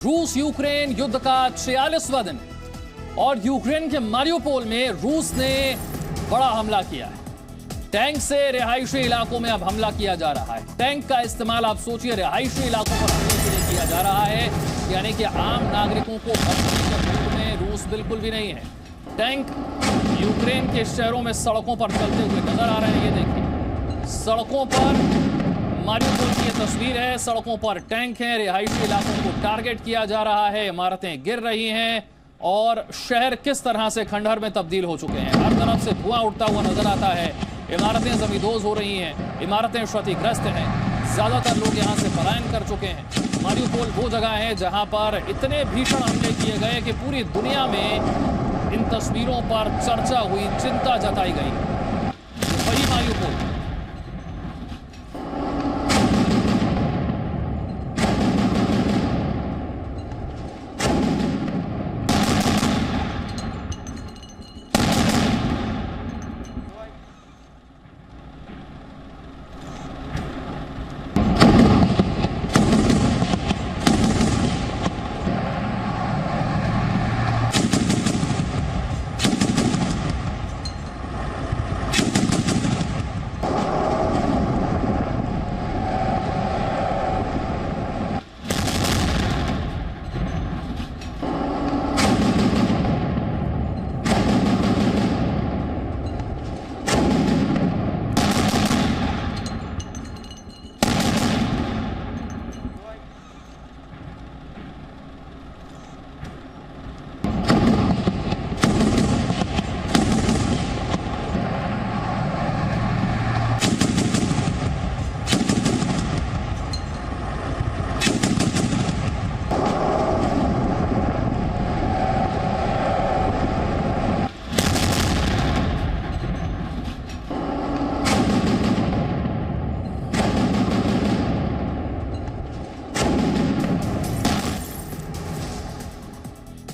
रूस यूक्रेन युद्ध का 46वां दिन और यूक्रेन के मारियोपोल में रूस ने बड़ा हमला किया है। टैंक से रिहायशी इलाकों में अब हमला किया जा रहा है। टैंक का इस्तेमाल आप सोचिए रिहायशी इलाकों पर हमले के लिए किया जा रहा है, यानी कि आम नागरिकों को बचने के मूड में रूस बिल्कुल भी नहीं है। टैंक यूक्रेन के शहरों में सड़कों पर चलते हुए नजर आ रहे हैं। ये देखिए, सड़कों पर मारियोपोल की ये तस्वीर है। सड़कों पर टैंक हैं, रिहायशी इलाकों को टारगेट किया जा रहा है, इमारतें गिर रही हैं और शहर किस तरह से खंडहर में तब्दील हो चुके हैं। हर तरफ से धुआं उठता हुआ नजर आता है। इमारतें जमींदोज हो रही हैं, इमारतें क्षतिग्रस्त हैं। ज्यादातर लोग यहां से पलायन कर चुके हैं। मारियोपोल वो जगह है जहां पर इतने भीषण हमले किए गए कि पूरी दुनिया में इन तस्वीरों पर चर्चा हुई, चिंता जताई गई। वही मारियोपोल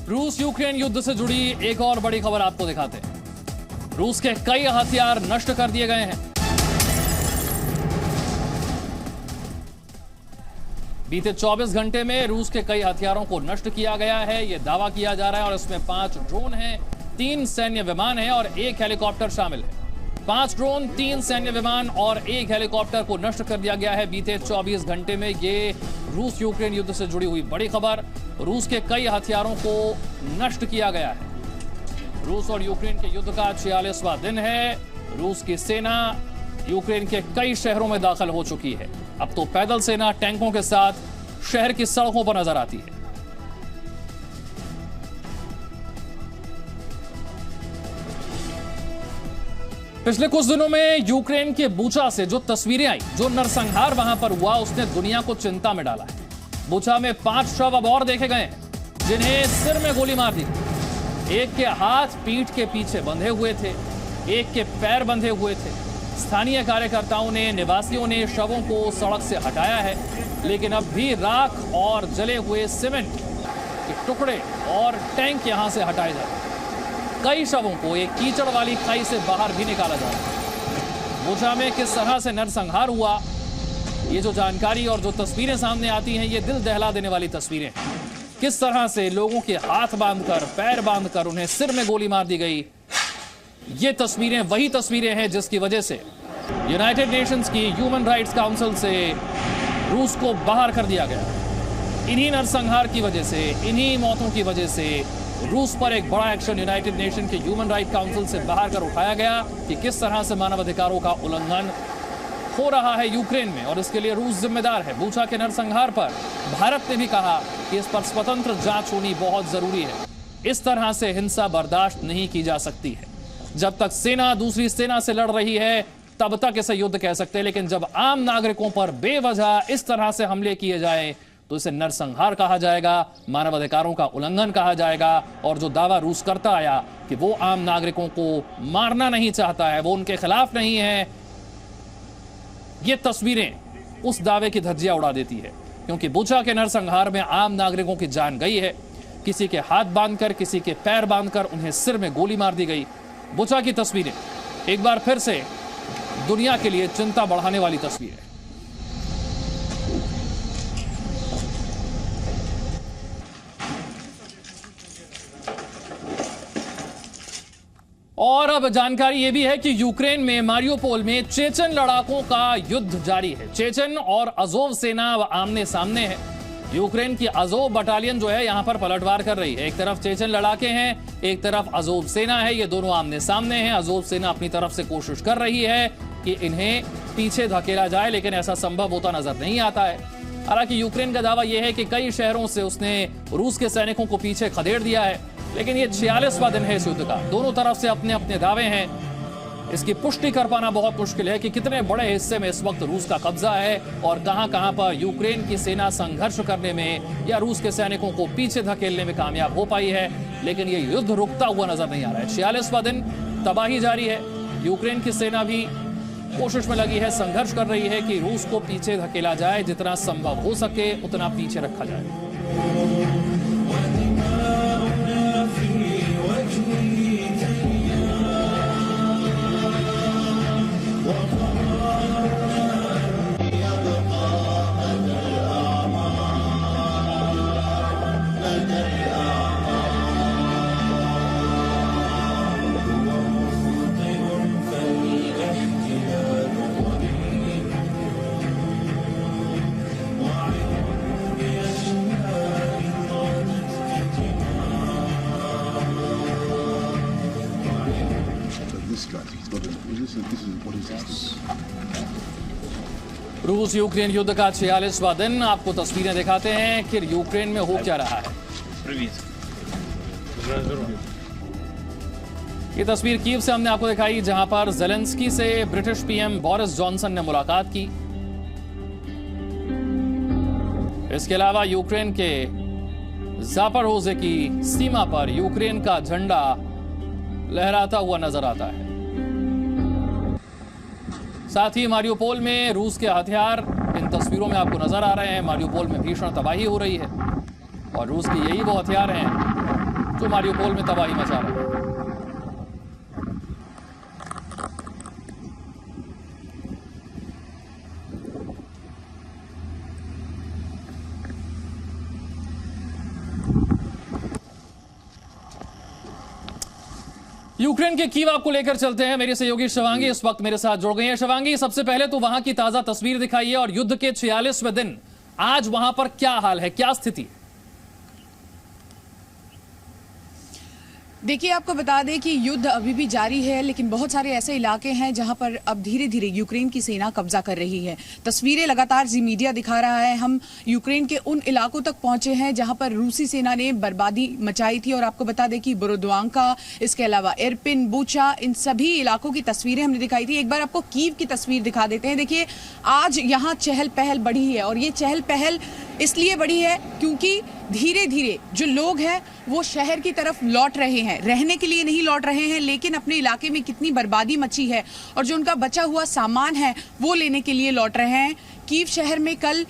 रूस यूक्रेन युद्ध से जुड़ी एक और बड़ी खबर आपको दिखाते हैं। रूस के कई हथियार नष्ट कर दिए गए हैं। बीते 24 घंटे में रूस के कई हथियारों को नष्ट किया गया है, यह दावा किया जा रहा है। और इसमें 5 ड्रोन हैं, 3 सैन्य विमान हैं और 1 हेलीकॉप्टर शामिल है। 5 ड्रोन, 3 सैन्य विमान और 1 हेलीकॉप्टर को नष्ट कर दिया गया है बीते 24 घंटे में। ये रूस यूक्रेन युद्ध से जुड़ी हुई बड़ी खबर। रूस के कई हथियारों को नष्ट किया गया है। रूस और यूक्रेन के युद्ध का 46वां दिन है। रूस की सेना यूक्रेन के कई शहरों में दाखिल हो चुकी है। अब तो पैदल सेना टैंकों के साथ शहर की सड़कों पर नजर आती है। पिछले कुछ दिनों में यूक्रेन के बुचा से जो तस्वीरें आई, जो नरसंहार वहां पर हुआ, उसने दुनिया को चिंता में डाला है। बुचा में 5 शव अब और देखे गए हैं, जिन्हें सिर में गोली मार दी। एक के हाथ पीठ के पीछे बंधे हुए थे, एक के पैर बंधे हुए थे। स्थानीय कार्यकर्ताओं ने, निवासियों ने शवों को सड़क से हटाया है, लेकिन अब भी राख और जले हुए सीमेंट के टुकड़े और टैंक यहां से हटाए जा रहे हैं। कई शवों को एक कीचड़ वाली खाई से बाहर भी निकाला जा रहा है। बुचा में किस तरह से नरसंहार हुआ, ये जो जानकारी और जो तस्वीरें सामने आती हैं, ये दिल दहला देने वाली तस्वीरें। किस तरह से लोगों के हाथ बांधकर, पैर बांधकर उन्हें सिर में गोली मार दी गई। ये तस्वीरें वही तस्वीरें हैं जिसकी वजह से यूनाइटेड नेशंस की ह्यूमन राइट्स काउंसिल से रूस को बाहर कर दिया गया। इन्हीं नरसंहार की वजह से, इन्हीं मौतों की वजह से रूस पर एक बड़ा एक्शन यूनाइटेड नेशन के ह्यूमन राइट काउंसिल से बाहर कर उठाया गया कि किस तरह से मानवाधिकारों का उल्लंघन हो रहा है यूक्रेन में, और इसके लिए रूस जिम्मेदार है। बुचा के नरसंहार पर भारत ने भी कहा कि इस पर स्वतंत्र जांच होनी बहुत जरूरी है। इस तरह से हिंसा बर्दाश्त नहीं की जा सकती है। जब तक सेना दूसरी सेना से लड़ रही है तब तक इसे युद्ध कह सकते हैं, लेकिन जब आम नागरिकों पर बेवजह इस तरह से हमले किए जाए तो इसे नरसंहार कहा जाएगा, मानवाधिकारों का उल्लंघन कहा जाएगा। और जो दावा रूस करता आया कि वो आम नागरिकों को मारना नहीं चाहता है, वो उनके खिलाफ नहीं है, ये तस्वीरें उस दावे की धज्जियां उड़ा देती है। क्योंकि बुचा के नरसंहार में आम नागरिकों की जान गई है। किसी के हाथ बांधकर, किसी के पैर बांधकर उन्हें सिर में गोली मार दी गई। बुचा की तस्वीरें एक बार फिर से दुनिया के लिए चिंता बढ़ाने वाली तस्वीरें। और अब जानकारी यह भी है कि यूक्रेन में मारियोपोल में चेचन लड़ाकों का युद्ध जारी है। चेचन और अजोव सेना आमने सामने है। यूक्रेन की अजोव बटालियन जो है यहां पर पलटवार कर रही है। एक तरफ चेचन लड़ाके हैं, एक तरफ अजोव सेना है। ये दोनों आमने सामने हैं। अजोव सेना अपनी तरफ से कोशिश कर रही है कि इन्हें पीछे धकेला जाए, लेकिन ऐसा संभव होता नजर नहीं आता है। हालांकि यूक्रेन का दावा यह है कि कई शहरों से उसने रूस के सैनिकों को पीछे खदेड़ दिया है, लेकिन ये 46वां दिन है इस युद्ध का। दोनों तरफ से अपने अपने दावे हैं। इसकी पुष्टि कर पाना बहुत मुश्किल है कि कितने बड़े हिस्से में इस वक्त रूस का कब्जा है और कहां-कहां पर यूक्रेन की सेना संघर्ष करने में या रूस के सैनिकों को पीछे धकेलने में कामयाब हो पाई है। लेकिन ये युद्ध रुकता हुआ नजर नहीं आ रहा है। 46वां दिन तबाही जारी है। यूक्रेन की सेना भी कोशिश में लगी है, संघर्ष कर रही है कि रूस को पीछे धकेला जाए, जितना संभव हो सके उतना पीछे रखा जाए। रूस यूक्रेन युद्ध का 46वां दिन। आपको तस्वीरें दिखाते हैं कि यूक्रेन में हो क्या रहा है। ये तस्वीर कीव से हमने आपको दिखाई, जहां पर ज़ेलेंस्की से ब्रिटिश पीएम बोरिस जॉनसन ने मुलाकात की। इसके अलावा यूक्रेन के ज़ापोरिज़्ज़िया की सीमा पर यूक्रेन का झंडा लहराता हुआ नजर आता है। साथ ही मारियोपोल में रूस के हथियार इन तस्वीरों में आपको नजर आ रहे हैं। मारियोपोल में भीषण तबाही हो रही है और रूस के यही वो हथियार हैं जो मारियोपोल में तबाही मचा रहे हैं। यूक्रेन के कीव आपको लेकर चलते हैं। मेरे सहयोगी शिवांगी इस वक्त मेरे साथ जुड़ गई हैं। शिवांगी, सबसे पहले तो वहां की ताजा तस्वीर दिखाइए और युद्ध के 46वें दिन आज वहां पर क्या हाल है, क्या स्थिति है? देखिए, आपको बता दें कि युद्ध अभी भी जारी है, लेकिन बहुत सारे ऐसे इलाके हैं जहां पर अब धीरे धीरे यूक्रेन की सेना कब्जा कर रही है। तस्वीरें लगातार जी मीडिया दिखा रहा है। हम यूक्रेन के उन इलाकों तक पहुंचे हैं जहां पर रूसी सेना ने बर्बादी मचाई थी। और आपको बता दें कि बोरोद्वांका, इसके अलावा इरपिन, बुचा, इन सभी इलाकों की तस्वीरें हमने दिखाई थी। एक बार आपको कीव की तस्वीर दिखा देते हैं। देखिए, आज यहाँ चहल पहल बढ़ी है और ये चहल पहल इसलिए बढ़ी है क्योंकि धीरे धीरे जो लोग हैं वो शहर की तरफ लौट रहे हैं। रहने के लिए नहीं लौट रहे हैं, लेकिन अपने इलाके में कितनी बर्बादी मची है और जो उनका बचा हुआ सामान है वो लेने के लिए लौट रहे हैं। कीव शहर में कल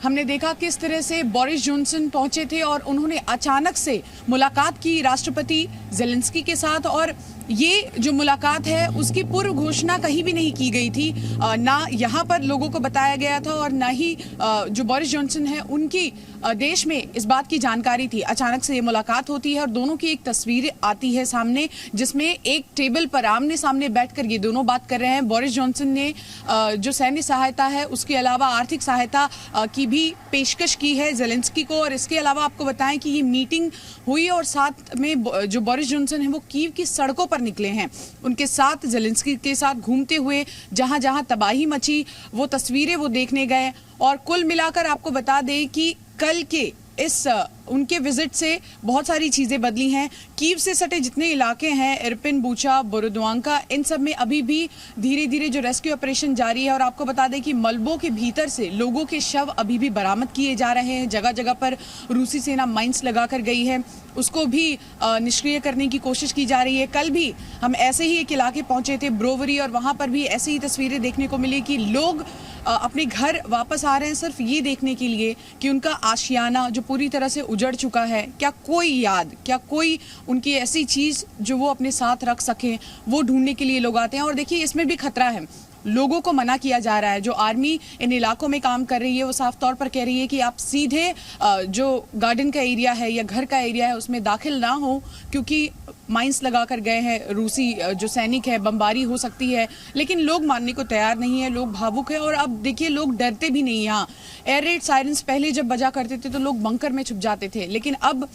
हमने देखा किस तरह से बोरिस जॉनसन पहुंचे थे और उन्होंने अचानक से मुलाकात की राष्ट्रपति ज़ेलेंस्की के साथ। और ये जो मुलाकात है उसकी पूर्व घोषणा कहीं भी नहीं की गई थी, ना यहाँ पर लोगों को बताया गया था और ना ही जो बोरिस जॉनसन है उनकी देश में इस बात की जानकारी थी। अचानक से ये मुलाकात होती है और दोनों की एक तस्वीर आती है सामने, जिसमें एक टेबल पर आमने सामने बैठकर ये दोनों बात कर रहे हैं। बोरिस जॉनसन ने जो सैन्य सहायता है उसके अलावा आर्थिक सहायता की भी पेशकश की है ज़ेलेंस्की को। और इसके अलावा आपको बताएं कि ये मीटिंग हुई और साथ में जो बोरिस जॉनसन है वो कीव की सड़कों पर निकले हैं, उनके साथ ज़ेलेंस्की के साथ घूमते हुए जहां जहां तबाही मची वो तस्वीरें वो देखने गए। और कुल मिलाकर आपको बता दें कि कल के इस उनके विजिट से बहुत सारी चीजें बदली हैं। कीव से सटे जितने इलाके हैं, इरपिन, बुचा, बोरोद्वांका, इन सब में अभी भी धीरे धीरे जो रेस्क्यू ऑपरेशन जारी है। और आपको बता दें कि मलबों के भीतर से लोगों के शव अभी भी बरामद किए जा रहे हैं। जगह जगह पर रूसी सेना माइंस लगाकर गई है, उसको भी निष्क्रिय करने की कोशिश की जा रही है। कल भी हम ऐसे ही एक इलाके पहुंचे थे, ब्रोवरी, और वहां पर भी ऐसी ही तस्वीरें देखने को मिली कि लोग अपने घर वापस आ रहे हैं सिर्फ ये देखने के लिए कि उनका आशियाना जो पूरी तरह से उजड़ चुका है, क्या कोई याद, क्या कोई उनकी ऐसी चीज जो वो अपने साथ रख सकें, वो ढूंढने के लिए लोग आते हैं। और देखिए, इसमें भी खतरा है। लोगों को मना किया जा रहा है। जो आर्मी इन इलाकों में काम कर रही है वो साफ तौर पर कह रही है कि आप सीधे जो गार्डन का एरिया है या घर का एरिया है उसमें दाखिल ना हो, क्योंकि माइंस लगाकर गए हैं रूसी जो सैनिक है, बमबारी हो सकती है, लेकिन लोग मानने को तैयार नहीं है, लोग भावुक है। और अब देखिए लोग डरते भी नहीं। यहाँ एयर रेड सायरन्स पहले जब बजा करते थे तो लोग बंकर में छुप जाते थे, लेकिन अब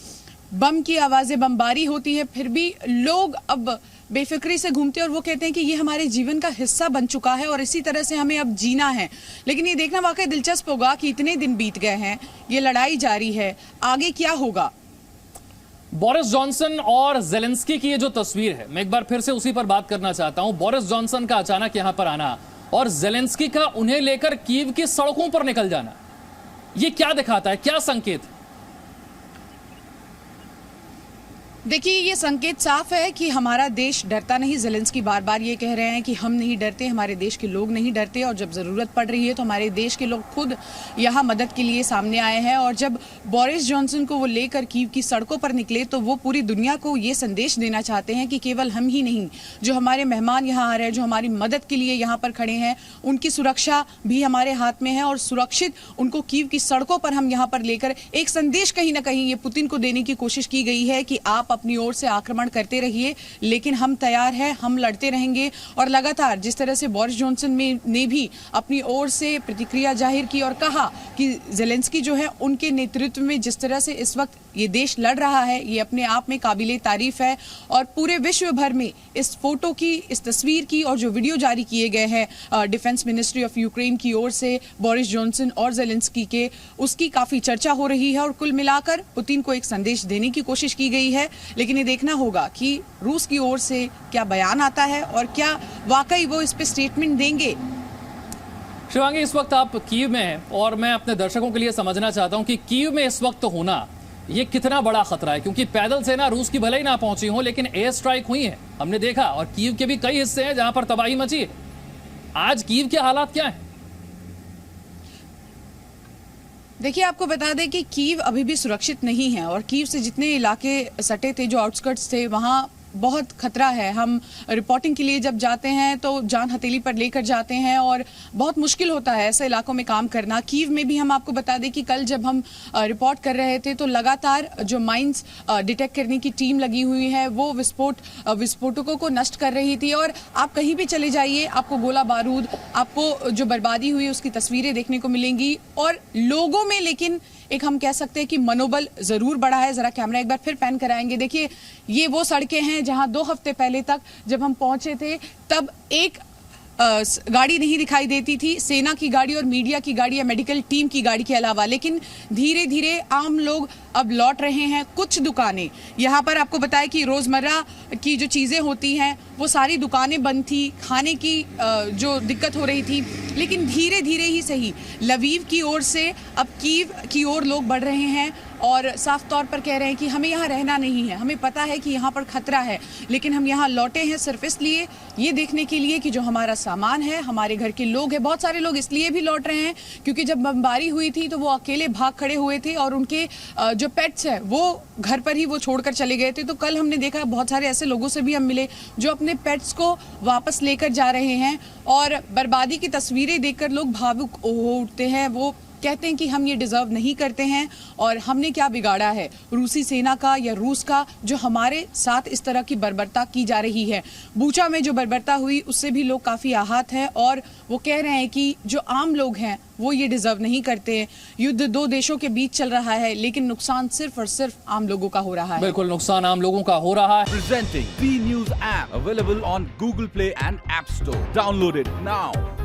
बम की आवाजें, बमबारी होती है, फिर भी लोग अब बेफिक्री से घूमते हैं और वो कहते हैं कि ये हमारे जीवन का हिस्सा बन चुका है और इसी तरह से हमें अब जीना है। लेकिन ये देखना वाकई दिलचस्प होगा कि इतने दिन बीत गए हैं, ये लड़ाई जारी है, आगे क्या होगा। बोरिस जॉनसन और जेलेंस्की की ये जो तस्वीर है, मैं एक बार फिर से उसी पर बात करना चाहता हूं। बोरिस जॉनसन का अचानक यहां पर आना और जेलेंस्की का उन्हें लेकर कीव की सड़कों पर निकल जाना, ये क्या दिखाता है, क्या संकेत है? देखिए ये संकेत साफ है कि हमारा देश डरता नहीं। जेलेंस्की बार बार ये कह रहे हैं कि हम नहीं डरते, हमारे देश के लोग नहीं डरते, और जब ज़रूरत पड़ रही है तो हमारे देश के लोग खुद यहाँ मदद के लिए सामने आए हैं। और जब बोरिस जॉनसन को वो लेकर कीव की सड़कों पर निकले तो वो पूरी दुनिया को ये संदेश देना चाहते हैं कि केवल हम ही नहीं, जो हमारे मेहमान यहाँ आ रहे हैं, जो हमारी मदद के लिए यहाँ पर खड़े हैं, उनकी सुरक्षा भी हमारे हाथ में है। और सुरक्षित उनको कीव की सड़कों पर हम यहाँ पर लेकर एक संदेश कहीं ना कहीं ये पुतिन को देने की कोशिश की गई है कि आप अपनी ओर से आक्रमण करते रहिए, लेकिन हम तैयार हैं, हम लड़ते रहेंगे। और लगातार जिस तरह से बोरिस जॉनसन ने भी अपनी ओर से प्रतिक्रिया जाहिर की और कहा कि जेलेंस्की जो है उनके नेतृत्व में जिस तरह से इस वक्त ये देश लड़ रहा है, ये अपने आप में काबिले तारीफ है। और पूरे विश्व भर में इस फोटो की, इस तस्वीर की और जो वीडियो जारी किए गए हैं डिफेंस मिनिस्ट्री ऑफ यूक्रेन की ओर से बोरिस जॉनसन और जेलेंस्की के, उसकी काफी चर्चा हो रही है। और कुल मिलाकर पुतिन को एक संदेश देने की कोशिश की गई है, लेकिन ये देखना होगा कि रूस की ओर से क्या बयान आता है और क्या वाकई वो इस पे स्टेटमेंट देंगे। शिवांगी, इस वक्त आप कीव में हैं और मैं अपने दर्शकों के लिए समझना चाहता हूं कि कीव में इस वक्त होना ये कितना बड़ा खतरा है, क्योंकि पैदल सेना रूस की भले ही ना पहुंची हो, लेकिन एयर स्ट्राइक हुई है, हमने देखा। और कीव के भी कई हिस्से हैं जहां पर तबाही मची है। आज कीव के हालात क्या हैं? देखिए आपको बता दें कि कीव अभी भी सुरक्षित नहीं है और कीव से जितने इलाके सटे थे, जो आउटस्कर्ट्स थे, वहां बहुत खतरा है। हम रिपोर्टिंग के लिए जब जाते हैं तो जान हथेली पर लेकर जाते हैं और बहुत मुश्किल होता है ऐसे इलाकों में काम करना। कीव में भी हम आपको बता दें कि कल जब हम रिपोर्ट कर रहे थे तो लगातार जो माइंस डिटेक्ट करने की टीम लगी हुई है वो विस्फोटकों को नष्ट कर रही थी। और आप कहीं भी चले जाइए, आपको गोला बारूद, आपको जो बर्बादी हुई उसकी तस्वीरें देखने को मिलेंगी। और लोगों में लेकिन एक हम कह सकते हैं कि मनोबल जरूर बढ़ा है। जरा कैमरा एक बार फिर पैन कराएंगे। देखिए ये वो सड़कें हैं जहां 2 हफ्ते पहले तक जब हम पहुंचे थे तब एक गाड़ी नहीं दिखाई देती थी, सेना की गाड़ी और मीडिया की गाड़ी या मेडिकल टीम की गाड़ी के अलावा। लेकिन धीरे धीरे आम लोग अब लौट रहे हैं। कुछ दुकानें यहाँ पर आपको बताएं कि रोजमर्रा की जो चीजें होती हैं वो सारी दुकानें बंद थी, खाने की जो दिक्कत हो रही थी। लेकिन धीरे धीरे ही सही लवीव की ओर से अब कीव की ओर लोग बढ़ रहे हैं और साफ तौर पर कह रहे हैं कि हमें यहाँ रहना नहीं है, हमें पता है कि यहाँ पर खतरा है, लेकिन हम यहाँ लौटे हैं सिर्फ इसलिए, ये देखने के लिए कि जो हमारा सामान है, हमारे घर के लोग हैं। बहुत सारे लोग इसलिए भी लौट रहे हैं क्योंकि जब बमबारी हुई थी तो वो अकेले भाग खड़े हुए थे और उनके जो पेट्स है वो घर पर ही वो छोड़कर चले गए थे। तो कल हमने देखा बहुत सारे ऐसे लोगों से भी हम मिले जो अपने पेट्स को वापस लेकर जा रहे हैं। और बर्बादी की तस्वीरें देखकर लोग भावुक हो उठते हैं। वो कहते हैं कि हम ये डिजर्व नहीं करते हैं और हमने क्या बिगाड़ा है रूसी सेना का या रूस का जो हमारे साथ इस तरह की बर्बरता की जा रही है। बूचा में जो बर्बरता हुई उससे भी लोग काफी आहत हैं और वो कह रहे हैं कि जो आम लोग हैं वो ये डिजर्व नहीं करते। युद्ध 2 देशों के बीच चल रहा है, लेकिन नुकसान सिर्फ और सिर्फ आम लोगों का हो रहा है। बिल्कुल, नुकसान आम लोगों का हो रहा है। Presenting B News app available on Google Play and App Store. Download it now.